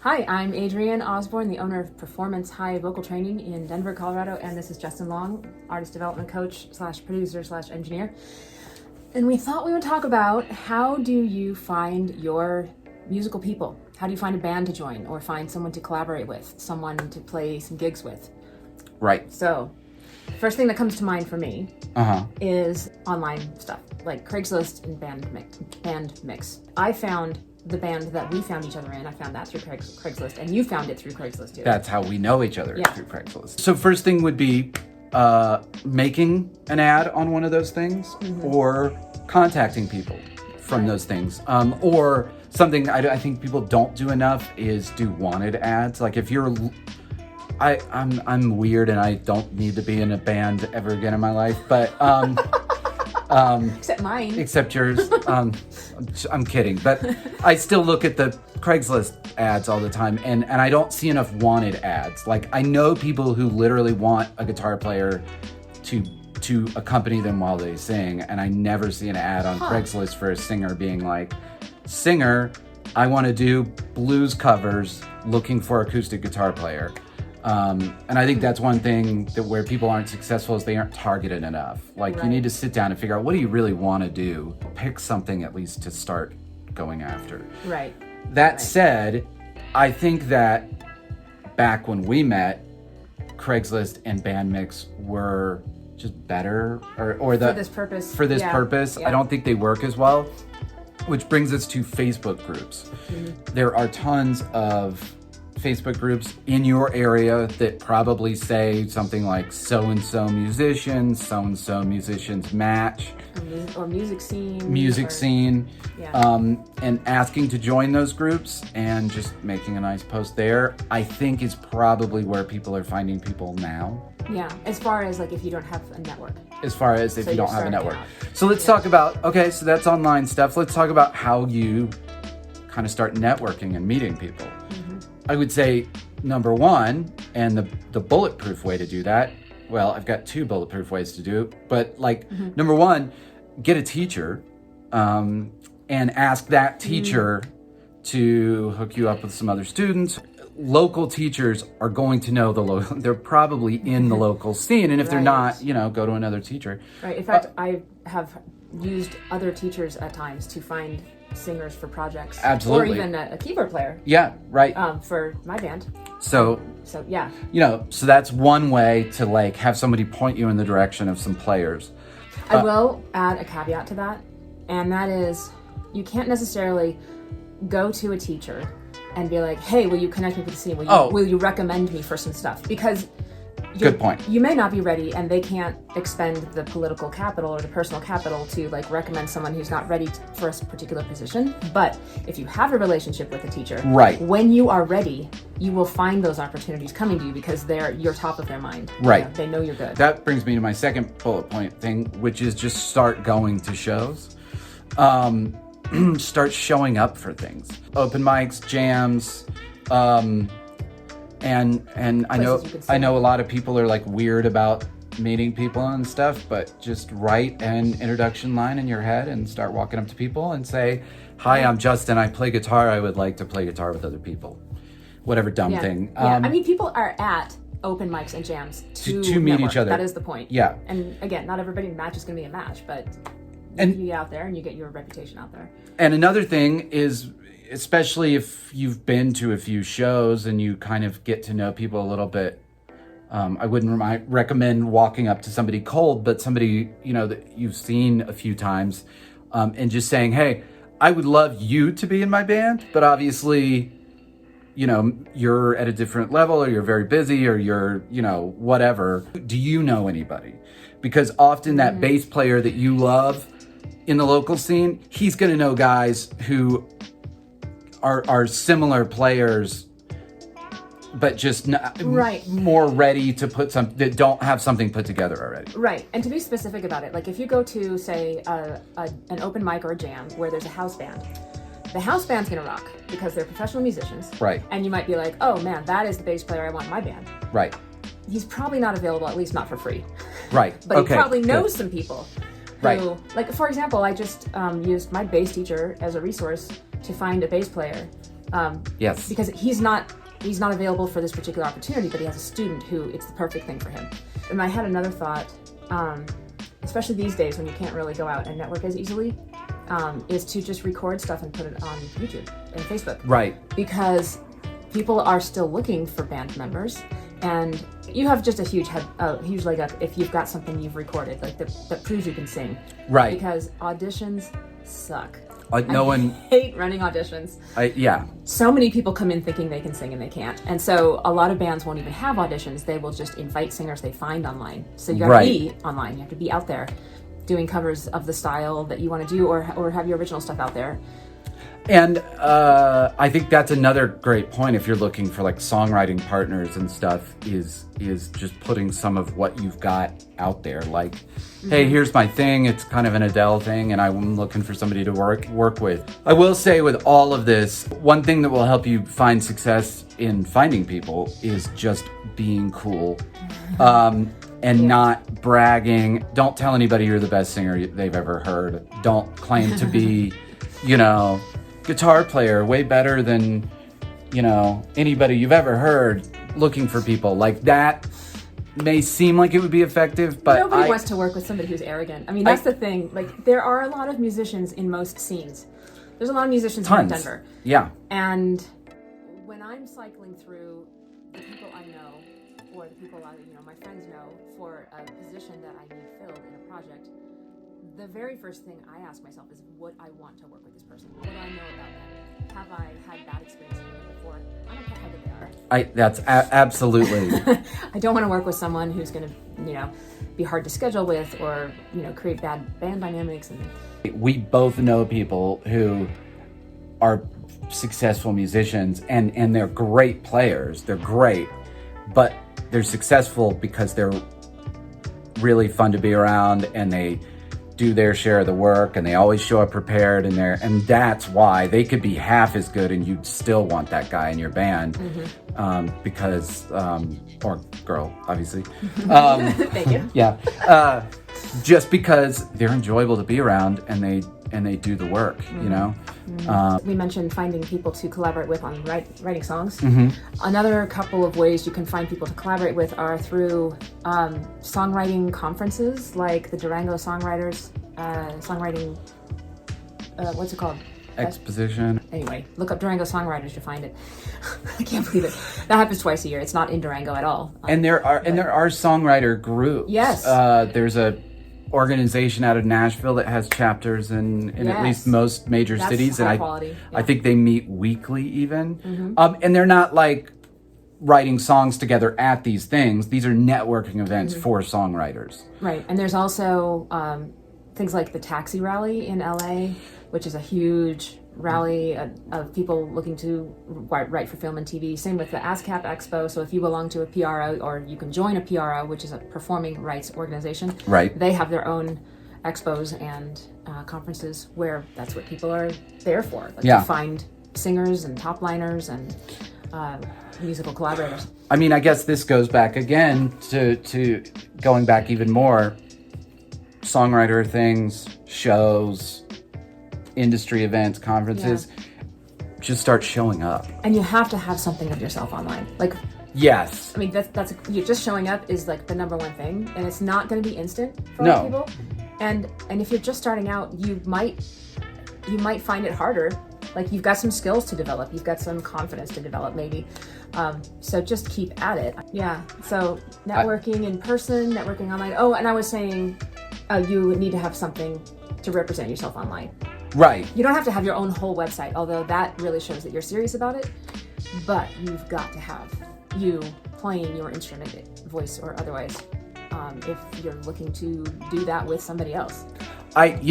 Hi, I'm Adrienne Osborn, the owner of Performance High Vocal Training in Denver, Colorado, and this is Justin Long, artist development coach / producer / engineer. And we thought we would talk about how do you find your musical people? How do you find a band to join or find someone to collaborate with, someone to play some gigs with? Right. So, first thing that comes to mind for me is online stuff, like Craigslist and Bandmates. I found the band that we found each other in. I found that through Craigslist, and you found it through Craigslist too. That's how we know each other, through Craigslist. So first thing would be making an ad on one of those things, or contacting people from those things. Or something I think people don't do enough is do wanted ads. Like if you're, I'm weird and I don't need to be in a band ever again in my life, but except mine. Except yours. I'm kidding, but I still look at the Craigslist ads all the time, and I don't see enough wanted ads. Like I know people who literally want a guitar player to accompany them while they sing, and I never see an ad on Craigslist for a singer being like, singer, I want to do blues covers, looking for acoustic guitar player. And I think that's one thing that where people aren't successful is they aren't targeted enough. Like you need to sit down and figure out, what do you really want to do? Pick something at least to start going after. Right. That said, I think that back when we met, Craigslist and Bandmates were just better, or for this purpose. For this purpose, I don't think they work as well. Which brings us to Facebook groups. There are tons of Facebook groups in your area that probably say something like so-and-so musicians match. Or music scene. And asking to join those groups and just making a nice post there, I think is probably where people are finding people now. Yeah, as far as like if you don't have a network. As far as if you don't have a network. So let's talk about, okay, so that's online stuff. Let's talk about how you kind of start networking and meeting people. I would say number one, and the bulletproof way to do that, well, I've got two bulletproof ways to do it, but like number one, get a teacher and ask that teacher to hook you up with some other students. Local teachers are going to know they're probably in the local scene, and if they're not, go to another teacher. Right. In fact, I have used other teachers at times to find singers for projects. Absolutely. Or even a keyboard player. Yeah, right. For my band. So yeah. So that's one way to like have somebody point you in the direction of some players. I will add a caveat to that, and that is you can't necessarily go to a teacher and be like, hey, will you connect me with the scene? Will you recommend me for some stuff? Because good point. You may not be ready, and they can't expend the political capital or the personal capital to like recommend someone who's not ready for a particular position. But if you have a relationship with a teacher, when you are ready, you will find those opportunities coming to you because you're top of their mind. Right. They know you're good. That brings me to my second bullet point thing, which is just start going to shows. Start showing up for things. Open mics, jams, and I know a lot of people are like weird about meeting people and stuff, but just write an introduction line in your head and start walking up to people and say, hi, I'm Justin, I play guitar, I would like to play guitar with other people. Whatever dumb thing. I mean, people are at open mics and jams to meet each other. That is the point. Yeah. And again, not everybody match is going to be a match, but you get out there and you get your reputation out there. And another thing is, especially if you've been to a few shows and you kind of get to know people a little bit, I wouldn't recommend walking up to somebody cold, but somebody, that you've seen a few times, and just saying, hey, I would love you to be in my band, but obviously, you're at a different level, or you're very busy, or you're, whatever. Do you know anybody? Because often that bass player that you love in the local scene, he's going to know guys who are similar players, but just more ready to put that don't have something put together already. Right. And to be specific about it, like if you go to, say, an open mic or a jam where there's a house band, the house band's going to rock because they're professional musicians. Right. And you might be like, oh man, that is the bass player I want in my band. Right. He's probably not available, at least not for free. Right. But he probably knows some people who, like, for example, I just used my bass teacher as a resource to find a bass player Yes. Because he's not available for this particular opportunity, but he has a student who it's the perfect thing for him. And I had another thought, especially these days when you can't really go out and network as easily, is to just record stuff and put it on YouTube and Facebook. Right. Because people are still looking for band members, and you have just a huge leg up if you've got something you've recorded, like that proves you can sing. Right. Because auditions suck. Like I hate running auditions. Yeah. So many people come in thinking they can sing and they can't. And so a lot of bands won't even have auditions. They will just invite singers they find online. So you gotta be online. You have to be out there doing covers of the style that you want to do, or have your original stuff out there. And I think that's another great point if you're looking for like songwriting partners and stuff, is just putting some of what you've got out there. Like, hey, here's my thing. It's kind of an Adele thing, and I'm looking for somebody to work with. I will say with all of this, one thing that will help you find success in finding people is just being cool. And not bragging. Don't tell anybody you're the best singer they've ever heard. Don't claim to be, guitar player way better than, anybody you've ever heard. Looking for people like that may seem like it would be effective, but nobody wants to work with somebody who's arrogant. I mean, that's the thing. Like, there are a lot of musicians in most scenes. There's a lot of musicians here in Denver. Yeah. And when I'm cycling through the people I know, or the people my friends know, for a position that I need filled in a project, the very first thing I ask myself is, would I want to work with this person? What do I know about them? Have I had bad experiences with them before? I don't care how good they are. That's absolutely. I don't want to work with someone who's going to, be hard to schedule with, or, create bad band dynamics. And we both know people who are successful musicians, and they're great players. They're great, but they're successful because they're really fun to be around, and they do their share of the work, and they always show up prepared, and that's why they could be half as good and you'd still want that guy in your band. Because or girl, obviously. Thank you. Yeah. Just because they're enjoyable to be around, and they do the work, We mentioned finding people to collaborate with on writing songs. Another couple of ways you can find people to collaborate with are through songwriting conferences, like the Durango Songwriters songwriting. What's it called? Exposition. Anyway, look up Durango Songwriters, you'll find it. I can't believe it. That happens twice a year. It's not in Durango at all. And there are songwriter groups. Yes. There's a organization out of Nashville that has chapters in at least most major cities, and I think they meet weekly even. And they're not like writing songs together at these things. These are networking events for songwriters. Right. And there's also things like the Taxi Rally in LA, which is a huge rally of people looking to write for film and TV. Same with the ASCAP Expo. So if you belong to a PRO, or you can join a PRO, which is a performing rights organization, right? They have their own expos and conferences where that's what people are there for, to find singers and top liners and musical collaborators. I mean, I guess this goes back again to going back even more. Songwriter things, shows, industry events, conferences, just start showing up. And you have to have something of yourself online. Yes. I mean, that's you're just showing up is like the number one thing, and it's not going to be instant for other people. And if you're just starting out, you might find it harder. Like, you've got some skills to develop, you've got some confidence to develop, maybe. So just keep at it. Yeah. So networking in person, networking online. Oh, and I was saying, you need to have something to represent yourself online. Right. You don't have to have your own whole website, although that really shows that you're serious about it. But you've got to have you playing your instrument, voice or otherwise, if you're looking to do that with somebody else. And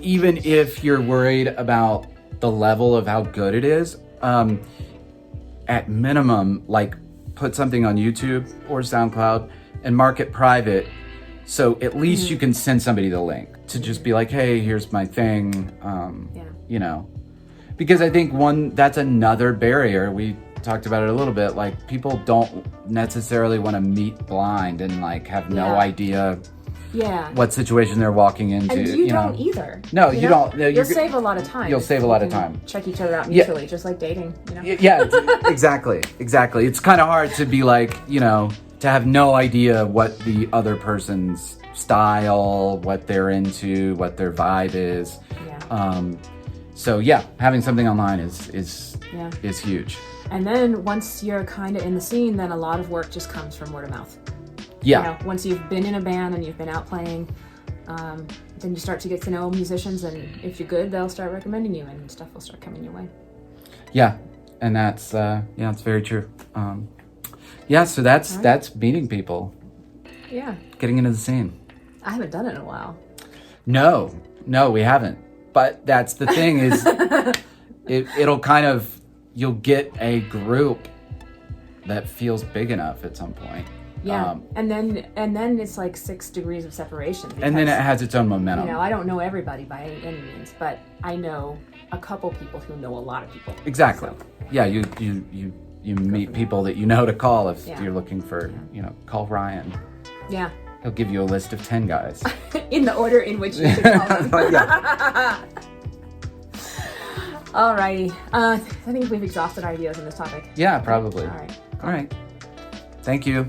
even if you're worried about the level of how good it is, at minimum, put something on YouTube or SoundCloud and mark it private, so at least you can send somebody the link to just be like, hey, here's my thing. Because I think that's another barrier. We talked about it a little bit. Like, people don't necessarily want to meet blind and have no idea Yeah. what situation they're walking into. And you know. don't either. No, you know? don't. No, You'll save a lot of time. You'll if save a you lot of can time. Check each other out mutually, just like dating. You know? Yeah, exactly. It's kind of hard to be like, to have no idea what the other person's style, what they're into, what their vibe is. Yeah. So yeah, having something online is huge. And then once you're kind of in the scene, then a lot of work just comes from word of mouth. Yeah. Once you've been in a band and you've been out playing, then you start to get to know musicians, and if you're good, they'll start recommending you, and stuff will start coming your way. Yeah, and that's it's very true. So that's meeting people. Yeah. Getting into the scene. I haven't done it in a while. No, we haven't. But that's the thing is, it'll kind of, you'll get a group that feels big enough at some point. Yeah, and then it's like 6 degrees of separation. Because, and then it has its own momentum. I don't know everybody by any means, but I know a couple people who know a lot of people. Exactly. So. Yeah, you meet people that you know to call if you're looking for, call Ryan. Yeah. He'll give you a list of 10 guys. In the order in which you should call them. Alrighty. I think we've exhausted our ideas on this topic. Yeah, probably. All right. All right. Thank you.